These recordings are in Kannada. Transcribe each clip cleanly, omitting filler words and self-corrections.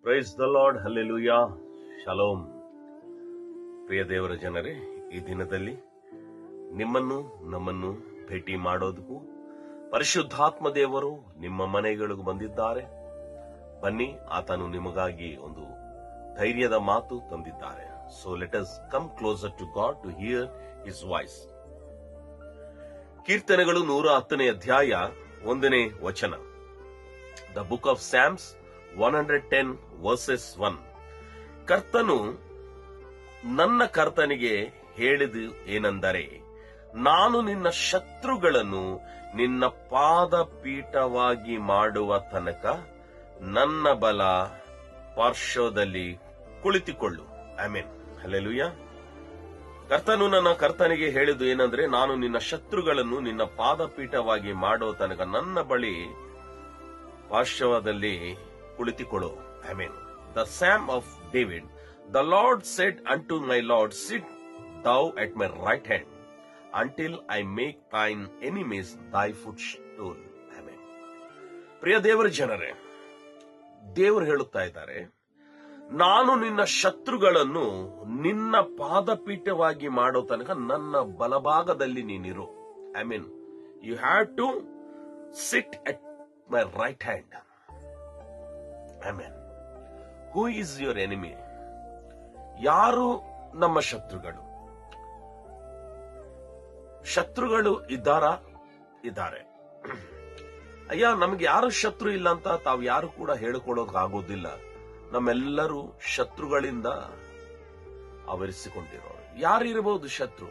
Price the Lord, hallelujah, shalom. ಪ್ರಿಯ ದೇವರ ಜನರೇ, ಈ ದಿನದಲ್ಲಿ ನಿಮ್ಮನ್ನು ನಮ್ಮನ್ನು ಭೇಟಿ ಮಾಡೋದಕ್ಕೂ ಪರಿಶುದ್ಧಾತ್ಮ ದೇವರು ನಿಮ್ಮ ಮನೆಗಳಿಗೂ ಬಂದಿದ್ದಾರೆ. ಬನ್ನಿ, ಆತನು ನಿಮಗಾಗಿ ಒಂದು ಧೈರ್ಯದ ಮಾತು ತಂದಿದ್ದಾರೆ. So let us come closer to God to hear his voice. ಕೀರ್ತನೆಗಳು 110ನೇ ಅಧ್ಯಾಯ 1ನೇ ವಚನ. The book of Psalms 110 verses 1. ಕರ್ತನು ನನ್ನ ಕರ್ತನಿಗೆ ಹೇಳಿದು ಏನೆಂದರೆ, ನಾನು ನಿನ್ನ ಶತ್ರುಗಳನ್ನು ನಿನ್ನ ಪಾದಪೀಠವಾಗಿ ಮಾಡುವ ತನಕ ನನ್ನ ಬಲ ಪಾರ್ಶ್ವದಲ್ಲಿ ಕುಳಿತುಕೊಳ್ಳು. Amen, hallelujah. ಕರ್ತನು ನನ್ನ ಕರ್ತನಿಗೆ ಹೇಳಿದು ಏನಂದ್ರೆ, ನಾನು ನಿನ್ನ ಶತ್ರುಗಳನ್ನು ನಿನ್ನ ಪಾದಪೀಠವಾಗಿ ಮಾಡೋ ತನಕ ನನ್ನ ಬಳಿ ಪಾರ್ಶ್ವದಲ್ಲಿ ಕುಳಿತುಕೊಳ್ಳು. Amen. The Psalm of David. The Lord said unto my Lord, sit thou at my right hand until I make thine enemies thy footstool. Amen. ಪ್ರಿಯ ದೇವರ ಜನರೇ, ದೇವರು ಹೇಳುತ್ತಾ ಇದ್ದಾರೆ, ನಾನು ನಿನ್ನ ಶತ್ರುಗಳನ್ನು ನಿನ್ನ ಪಾದಪೀಠವಾಗಿ ಮಾಡೋ ತನಕ ನನ್ನ ಬಲಭಾಗದಲ್ಲಿ ನೀನಿರು. I mean, you have to sit at my right hand. Amen. Who is your enemy? ಯಾರು ನಮ್ಮ ಶತ್ರುಗಳು? ಶತ್ರುಗಳು ಇದ್ದಾರೆ. ಅಯ್ಯ, ನಮ್ಗೆ ಯಾರು ಶತ್ರು ಇಲ್ಲ ಅಂತ ತಾವು ಯಾರು ಕೂಡ ಹೇಳಿಕೊಳ್ಳೋಕೆ ಆಗೋದಿಲ್ಲ. ನಮ್ಮೆಲ್ಲರೂ ಶತ್ರುಗಳಿಂದ ಆವರಿಸಿಕೊಂಡಿರೋರು. ಯಾರಿರಬಹುದು ಶತ್ರು?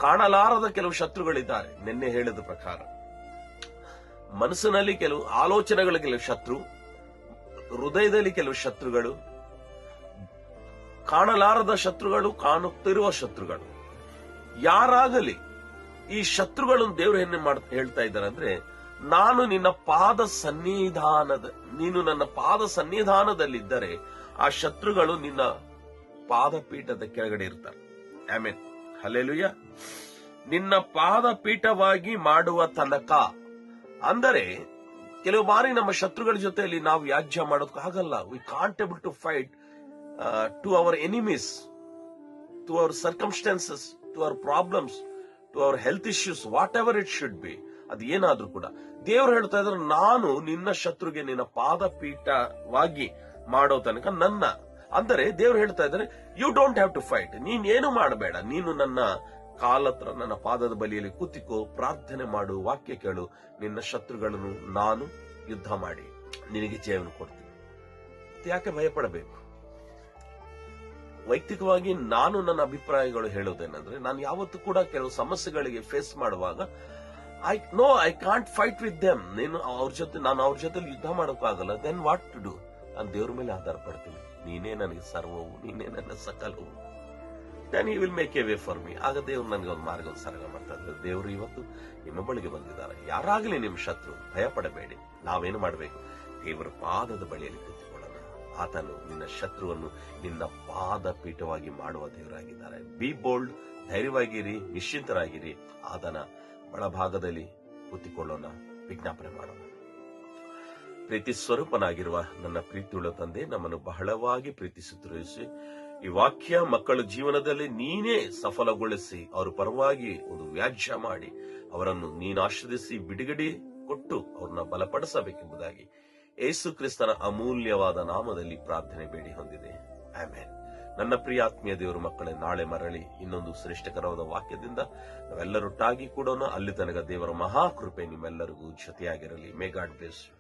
ಕಾಣಲಾರದ ಕೆಲವು ಶತ್ರುಗಳಿದ್ದಾರೆ. ನಿನ್ನೆ ಹೇಳಿದ ಪ್ರಕಾರ ಮನಸ್ಸಿನಲ್ಲಿ ಕೆಲವು ಆಲೋಚನೆಗಳ ಕೆಲವು ಶತ್ರು, ಹೃದಯದಲ್ಲಿ ಕೆಲವು ಶತ್ರುಗಳು, ಕಾಣಲಾರದ ಶತ್ರುಗಳು, ಕಾಣುತ್ತಿರುವ ಶತ್ರುಗಳು. ಯಾರಾಗಲಿ ಈ ಶತ್ರುಗಳನ್ನು ದೇವರು ಹೇಳ್ತಾ ಇದ್ದಾರೆ ಅಂದ್ರೆ, ನಾನು ನಿನ್ನ ನೀನು ನನ್ನ ಪಾದ ಸನ್ನಿಧಾನದಲ್ಲಿದ್ದರೆ ಆ ಶತ್ರುಗಳು ನಿನ್ನ ಪಾದಪೀಠದ ಕೆಳಗಡೆ ಇರ್ತಾರೆ. Amen, hallelujah. ನಿನ್ನ ಪಾದಪೀಠವಾಗಿ ಮಾಡುವ ತನಕ ಅಂದರೆ, ಕೆಲವು ಬಾರಿ ನಮ್ಮ ಶತ್ರುಗಳ ಜೊತೆಯಲ್ಲಿ ನಾವು ವ್ಯಾಜ್ಯ ಮಾಡೋದಕ್ಕಾಗಲ್ಲ. We can't able to fight to our enemies, to our circumstances, to our problems, to our health issues, whatever it should be. ಅದು ಏನಾದ್ರೂ ಕೂಡ ದೇವರು ಹೇಳ್ತಾ ಇದ್ರೆ, ನಾನು ನಿನ್ನ ಶತ್ರುಗೆ ನಿನ್ನ ಪಾದಪೀಠವಾಗಿ ಮಾಡೋ ತನಕ ನನ್ನ. ಅಂದರೆ ದೇವರು ಹೇಳ್ತಾ ಇದ್ದಾರೆ, you don't have to fight. ನೀನೇನು ಮಾಡಬೇಡ. ನೀನು ನನ್ನ ಕಾಲತ್ರ, ನನ್ನ ಪಾದದ ಬಲಿಯಲ್ಲಿ ಕೂತಿಕೋ, ಪ್ರಾರ್ಥನೆ ಮಾಡು, ವಾಕ್ಯ ಕೇಳು. ನಿನ್ನ ಶತ್ರುಗಳನ್ನು ನಾನು ಯುದ್ಧ ಮಾಡಿ ನಿನಗೆ ಜಯವನ್ನು ಕೊಡ್ತೀನಿ. ಯಾಕೆ ಭಯಪಡಬೇಕು? ವೈಯಕ್ತಿಕವಾಗಿ ನಾನು ನನ್ನ ಅಭಿಪ್ರಾಯಗಳು ಹೇಳೋದೇನಂದ್ರೆ, ನಾನು ಯಾವತ್ತೂ ಕೂಡ ಕೆಲವು ಸಮಸ್ಯೆಗಳಿಗೆ ಫೇಸ್ ಮಾಡುವಾಗ I can't fight with them. ನಾನು ಅವ್ರ ಜೊತೆ ಯುದ್ಧ ಮಾಡೋಕ್ಕಾಗಲ್ಲ. Then what to do? ನಾನು ದೇವ್ರ ಮೇಲೆ ಆಧಾರ ಪಡ್ತೀನಿ. ನೀನೇ ನನಗೆ ಸರ್ವವು, ನೀನೇ ನನ್ನ ಸಕಲವು. Then he will make a way for me. ಆಗ ದೇವ್ರು ನನಗೆ ಒಂದು ಮಾರ್ಗ, ಒಂದು ಸರಗ ಮಾಡ್ತಾ ಇದ್ದಾರೆ. ದೇವರು ಇವತ್ತು ನಿಮ್ಮ ಬಳಿಗೆ ಬಂದಿದ್ದಾರೆ. ಯಾರಾಗಲಿ ನಿಮ್ಮ ಶತ್ರು, ಭಯಪಡಬೇಡಿ. ನಾವೇನು ಮಾಡಬೇಕು? ದೇವರ ಪಾದದ ಬಳಿಯಲ್ಲಿ ಕೂತ್ಕೊಳ್ಳೋಣ. ಆತನು ನಿನ್ನ ಶತ್ರುವನ್ನು ನಿನ್ನ ಪಾದಪೀಠವಾಗಿ ಮಾಡುವ ದೇವರಾಗಿದ್ದಾರೆ. B bold, ಧೈರ್ಯವಾಗಿರಿ, ನಿಶ್ಚಿಂತರಾಗಿರಿ. ಆತನ ಒಳಭಾಗದಲ್ಲಿ ಕೂತಿಕೊಳ್ಳೋಣ, ವಿಜ್ಞಾಪನೆ ಮಾಡೋಣ. ಪ್ರೀತಿ ಸ್ವರೂಪನಾಗಿರುವ ನನ್ನ ಪ್ರೀತಿಯುಳ್ಳ ತಂದೆ, ನಮ್ಮನ್ನು ಬಹಳವಾಗಿ ಪ್ರೀತಿಸುತ್ತಿರಿಸಿ ಈ ವಾಕ್ಯ ಮಕ್ಕಳ ಜೀವನದಲ್ಲಿ ನೀನೇ ಸಫಲಗೊಳಿಸಿ, ಅವರ ಪರವಾಗಿ ಒಂದು ವ್ಯಾಜ್ಯ ಮಾಡಿ ಅವರನ್ನು ನೀನು ಆಶ್ರದಿಸಿ ಬಿಡುಗಡೆ ಕೊಟ್ಟು ಅವ್ರನ್ನ ಬಲಪಡಿಸಬೇಕೆಂಬುದಾಗಿ ಯೇಸು ಕ್ರಿಸ್ತನ ಅಮೂಲ್ಯವಾದ ನಾಮದಲ್ಲಿ ಪ್ರಾರ್ಥನೆ ಬೇಡಿ ಹೊಂದಿದೆ. ಆಮೆನ್. ನನ್ನ ಪ್ರಿಯ ಆತ್ಮೀಯ ದೇವರು ಮಕ್ಕಳೇ, ನಾಳೆ ಮರಳಿ ಇನ್ನೊಂದು ಶ್ರೇಷ್ಠಕರವಾದ ವಾಕ್ಯದಿಂದ ನಾವೆಲ್ಲರೊಟ್ಟಾಗಿ ಕೂಡೋಣ. ಅಲ್ಲಿ ತನಕ ದೇವರ ಮಹಾಕೃಪೆ ನಿಮ್ಮೆಲ್ಲರಿಗೂ ಜೊತೆಯಾಗಿರಲಿ. May God bless you.